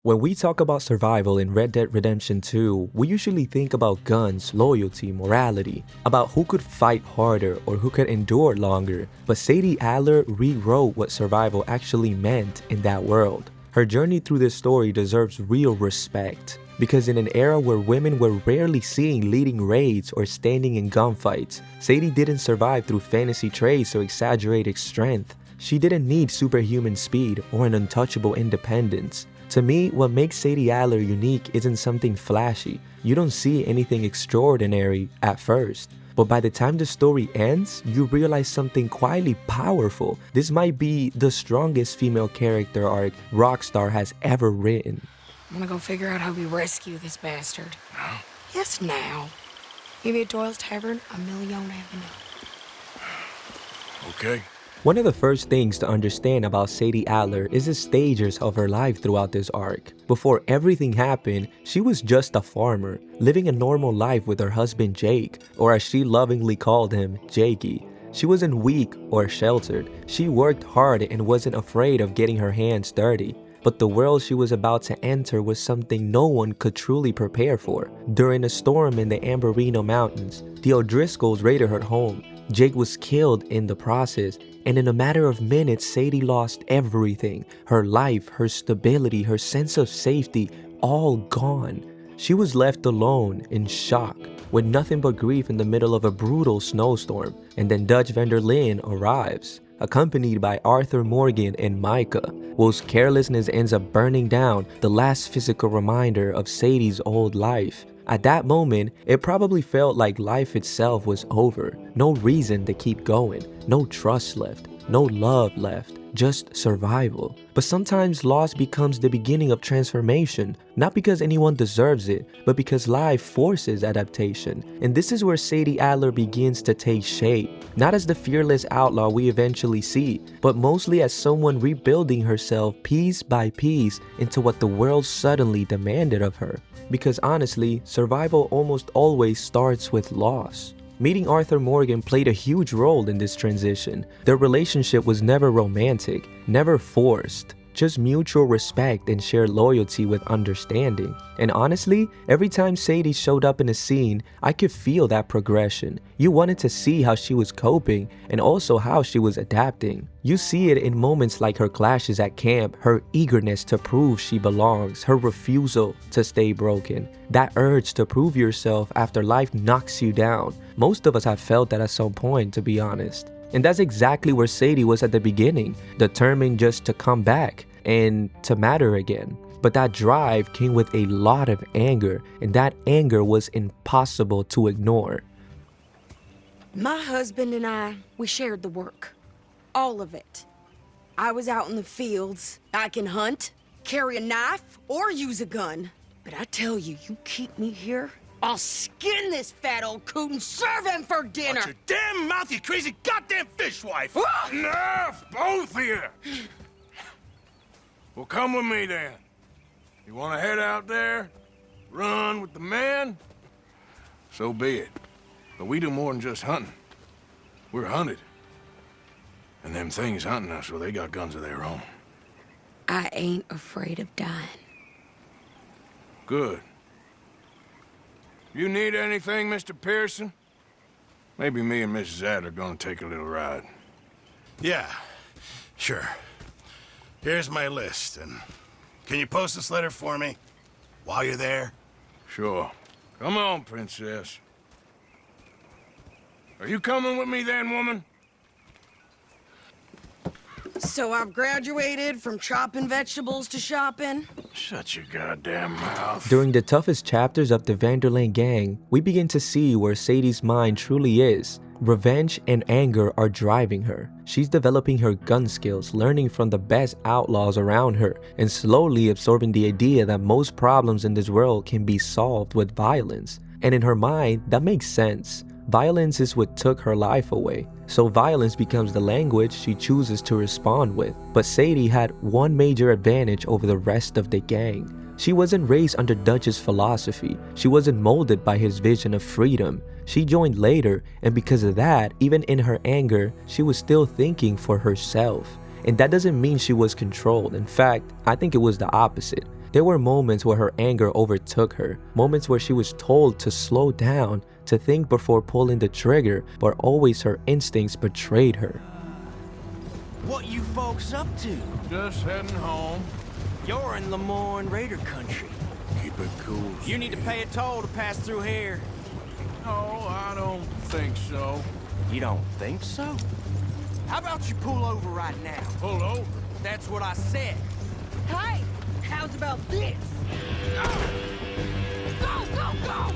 When we talk about survival in Red Dead Redemption 2, we usually think about guns, loyalty, morality, about who could fight harder or who could endure longer, but Sadie Adler rewrote what survival actually meant in that world. Her journey through this story deserves real respect, because in an era where women were rarely seen leading raids or standing in gunfights, Sadie didn't survive through fantasy traits or exaggerated strength. She didn't need superhuman speed or an untouchable independence. To me, what makes Sadie Adler unique isn't something flashy. You don't see anything extraordinary at first. But by the time the story ends, you realize something quietly powerful. This might be the strongest female character arc Rockstar has ever written. I'm gonna go figure out how we rescue this bastard. Now? Yes, now. Maybe at Doyle's Tavern on Million Avenue. Okay. One of the first things to understand about Sadie Adler is the stages of her life throughout this arc. Before everything happened, she was just a farmer, living a normal life with her husband Jake, or as she lovingly called him, Jakey. She wasn't weak or sheltered. She worked hard and wasn't afraid of getting her hands dirty. But the world she was about to enter was something no one could truly prepare for. During a storm in the Ambarino mountains, the O'Driscolls raided her home. Jake was killed in the process, and in a matter of minutes, Sadie lost everything. Her life, her stability, her sense of safety, all gone. She was left alone, in shock, with nothing but grief in the middle of a brutal snowstorm. And then Dutch van der Linde arrives, accompanied by Arthur Morgan and Micah. Will's carelessness ends up burning down the last physical reminder of Sadie's old life. At that moment, it probably felt like life itself was over. No reason to keep going, no trust left, no love left, just survival. But sometimes loss becomes the beginning of transformation, not because anyone deserves it, but because life forces adaptation. And this is where Sadie Adler begins to take shape, not as the fearless outlaw we eventually see, but mostly as someone rebuilding herself piece by piece into what the world suddenly demanded of her. Because honestly, survival almost always starts with loss. Meeting Arthur Morgan played a huge role in this transition. Their relationship was never romantic, never forced, just mutual respect and shared loyalty with understanding. And honestly, every time Sadie showed up in a scene, I could feel that progression. You wanted to see how she was coping and also how she was adapting. You see it in moments like her clashes at camp, her eagerness to prove she belongs, her refusal to stay broken, that urge to prove yourself after life knocks you down. Most of us have felt that at some point, to be honest. And that's exactly where Sadie was at the beginning, determined just to come back and to matter again. But that drive came with a lot of anger, and that anger was impossible to ignore. My husband and I, we shared the work. All of it. I was out in the fields. I can hunt, carry a knife, or use a gun. But I tell you, you keep me here, I'll skin this fat old coot and serve him for dinner! Watch your damn mouth, you crazy goddamn fishwife! Enough, both of you! Well, come with me then. You want to head out there, run with the man? So be it. But we do more than just hunting. We're hunted. And them things hunting us, well, they got guns of their own. I ain't afraid of dying. Good. You need anything, Mr. Pearson? Maybe me and Mrs. Adler are gonna take a little ride. Yeah, sure. Here's my list, and can you post this letter for me while you're there? Sure. Come on, Princess. Are you coming with me then, woman? So I've graduated from chopping vegetables to shopping? Shut your goddamn mouth. During the toughest chapters of the van der Linde gang, we begin to see where Sadie's mind truly is. Revenge and anger are driving her. She's developing her gun skills, learning from the best outlaws around her, and slowly absorbing the idea that most problems in this world can be solved with violence. And in her mind, that makes sense. Violence is what took her life away, so violence becomes the language she chooses to respond with. But Sadie had one major advantage over the rest of the gang. She wasn't raised under Dutch's philosophy. She wasn't molded by his vision of freedom. She joined later, and because of that, even in her anger, she was still thinking for herself. And that doesn't mean she was controlled. In fact, I think it was the opposite. There were moments where her anger overtook her, moments where she was told to slow down, to think before pulling the trigger, but always her instincts betrayed her. What you folks up to? Just heading home. You're in Lemoyne Raider country. Keep it cool. You need to pay a toll to pass through here. No, I don't think so. You don't think so? How about you pull over right now? Pull over. That's what I said. Hey, how's about this? Go, go, go!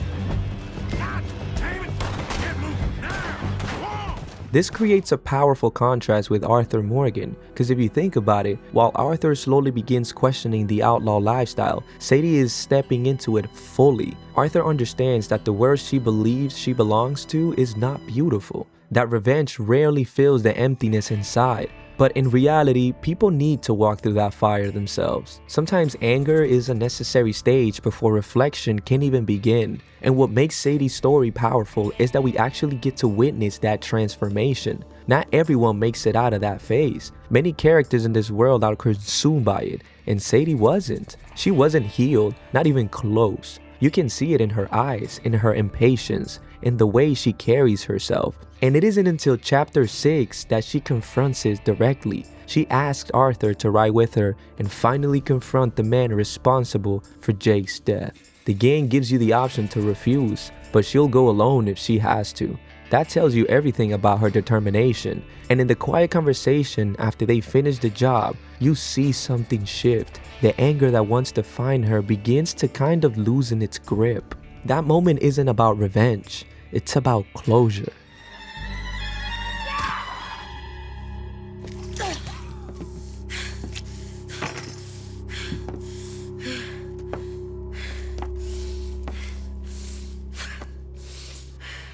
God damn it! Get moving now! Whoa! This creates a powerful contrast with Arthur Morgan, because if you think about it, while Arthur slowly begins questioning the outlaw lifestyle, Sadie is stepping into it fully. Arthur understands that the world she believes she belongs to is not beautiful, that revenge rarely fills the emptiness inside. But in reality, people need to walk through that fire themselves. Sometimes anger is a necessary stage before reflection can even begin. And what makes Sadie's story powerful is that we actually get to witness that transformation. Not everyone makes it out of that phase. Many characters in this world are consumed by it, and Sadie wasn't. She wasn't healed, not even close. You can see it in her eyes, in her impatience, in the way she carries herself. And it isn't until chapter 6 that she confronts it directly. She asks Arthur to ride with her and finally confront the man responsible for Jake's death. The gang gives you the option to refuse, but she'll go alone if she has to. That tells you everything about her determination. And in the quiet conversation after they finish the job, you see something shift. The anger that wants to find her begins to kind of loosen its grip. That moment isn't about revenge, it's about closure.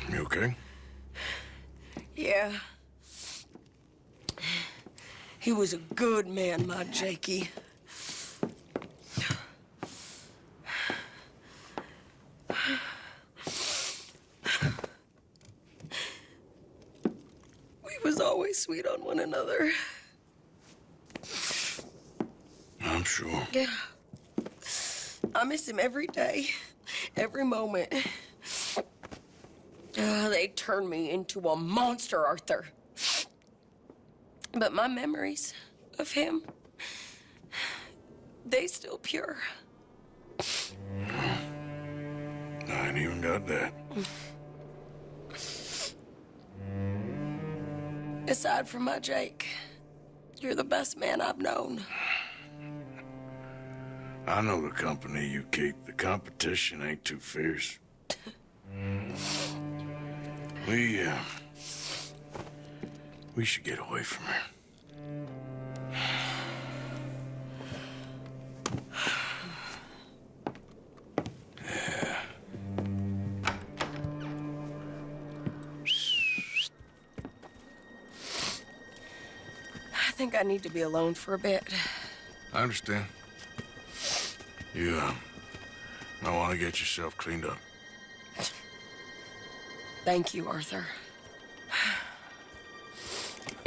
You okay? Yeah. He was a good man, my Jakey. We was always sweet on one another. I'm sure. Yeah. I miss him every day, every moment. They turned me into a monster, Arthur. But my memories of him, they still pure. I ain't even got that. Aside from my Jake, you're the best man I've known. I know the company you keep. The competition ain't too fierce. We should get away from her. I think I need to be alone for a bit. I understand. You, might want to get yourself cleaned up. Thank you, Arthur.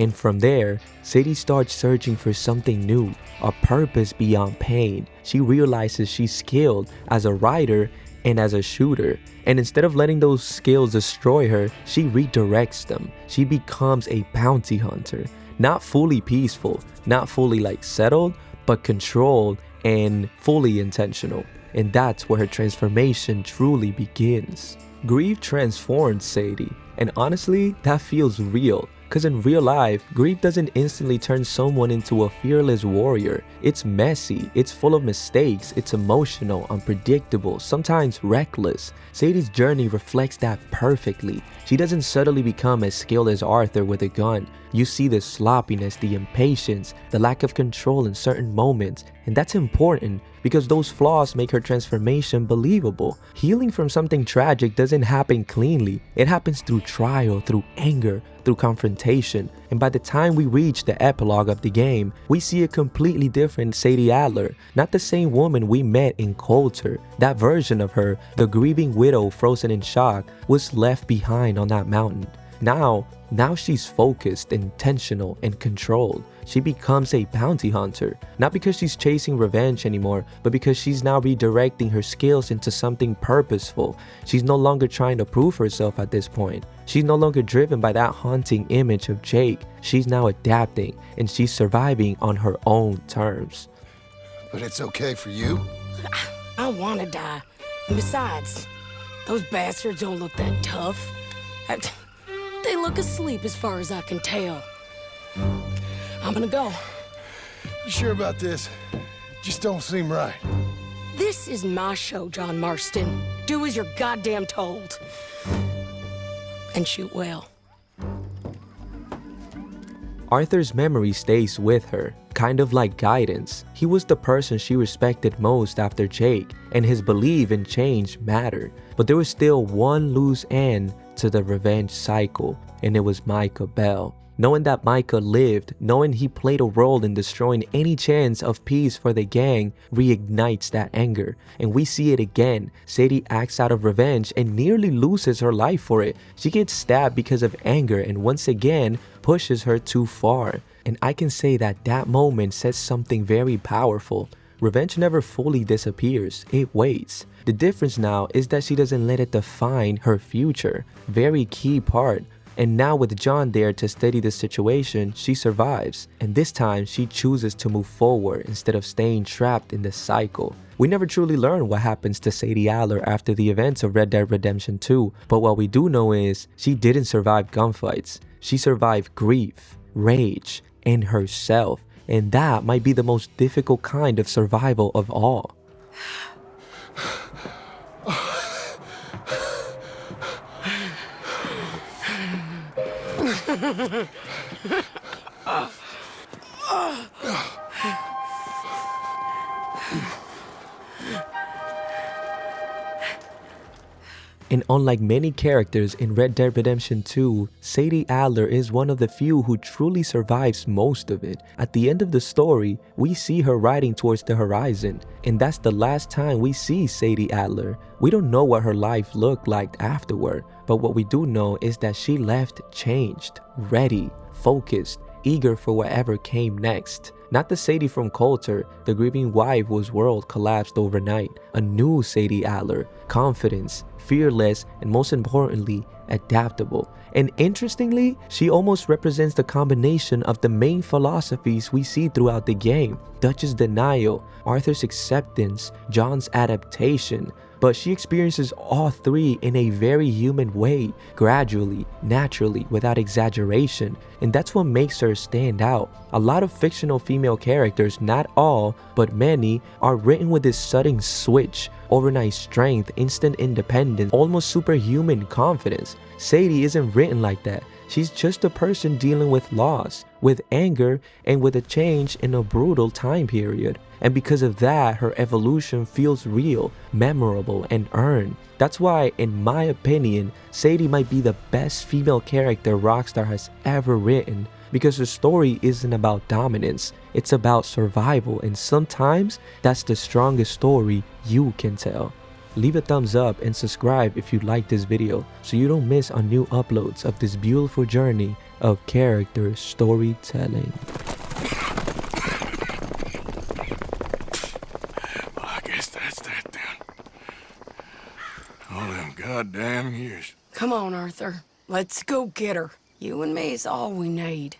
And from there, Sadie starts searching for something new, a purpose beyond pain. She realizes she's skilled as a writer and as a shooter. And instead of letting those skills destroy her, she redirects them. She becomes a bounty hunter. Not fully peaceful, not fully settled, but controlled and fully intentional. And that's where her transformation truly begins. Grief transformed Sadie, and honestly, that feels real. Because in real life, grief doesn't instantly turn someone into a fearless warrior. It's messy, it's full of mistakes, it's emotional, unpredictable, sometimes reckless. Sadie's journey reflects that perfectly. She doesn't suddenly become as skilled as Arthur with a gun. You see the sloppiness, the impatience, the lack of control in certain moments, and that's important because those flaws make her transformation believable. Healing from something tragic doesn't happen cleanly. It happens through trial, through anger, through confrontation, and by the time we reach the epilogue of the game, we see a completely different Sadie Adler, not the same woman we met in Coulter. That version of her, the grieving widow frozen in shock, was left behind on that mountain. Now she's focused, intentional, and controlled. she becomes a bounty hunter. Not because she's chasing revenge anymore, but because she's now redirecting her skills into something purposeful. She's no longer trying to prove herself at this point. She's no longer driven by that haunting image of Jake. She's now adapting, and she's surviving on her own terms. But it's okay for you? I want to die. And besides, those bastards don't look that tough. They look asleep as far as I can tell. I'm gonna go. You sure about this? Just don't seem right. This is my show, John Marston. Do as you're goddamn told. And shoot well. Arthur's memory stays with her, kind of like guidance. He was the person she respected most after Jake, and his belief in change mattered. But there was still one loose end to the revenge cycle, and it was Micah Bell. Knowing that Micah lived, knowing he played a role in destroying any chance of peace for the gang, reignites that anger. And we see it again. Sadie acts out of revenge and nearly loses her life for it. She gets stabbed because of anger and once again pushes her too far. And I can say that that moment says something very powerful. Revenge never fully disappears, it waits. The difference now is that she doesn't let it define her future. Very key part. And now with John there to steady the situation, she survives. And this time, she chooses to move forward instead of staying trapped in the cycle. We never truly learn what happens to Sadie Adler after the events of Red Dead Redemption 2, but what we do know is she didn't survive gunfights. She survived grief, rage, and herself. And that might be the most difficult kind of survival of all. And unlike many characters in Red Dead Redemption 2, Sadie Adler is one of the few who truly survives most of it. At the end of the story, we see her riding towards the horizon, and that's the last time we see Sadie Adler. We don't know what her life looked like afterward, but what we do know is that she left changed, ready, focused, eager for whatever came next. Not the Sadie from Coulter, the grieving wife whose world collapsed overnight. A new Sadie Adler, confidence, fearless, and most importantly, adaptable. And interestingly, she almost represents the combination of the main philosophies we see throughout the game. Dutch's denial, Arthur's acceptance, John's adaptation. But she experiences all three in a very human way, gradually, naturally, without exaggeration. And that's what makes her stand out. A lot of fictional female characters, not all, but many, are written with this sudden switch, overnight strength, instant independence, almost superhuman confidence. Sadie isn't written like that. She's just a person dealing with loss, with anger, and with a change in a brutal time period. And because of that, her evolution feels real, memorable, and earned. That's why, in my opinion, Sadie might be the best female character Rockstar has ever written. Because her story isn't about dominance, it's about survival, and sometimes that's the strongest story you can tell. Leave a thumbs up and subscribe if you like this video so you don't miss on new uploads of this beautiful journey of character storytelling. Well, I guess that's that then. All them goddamn years. Come on, Arthur. Let's go get her. You and me is all we need.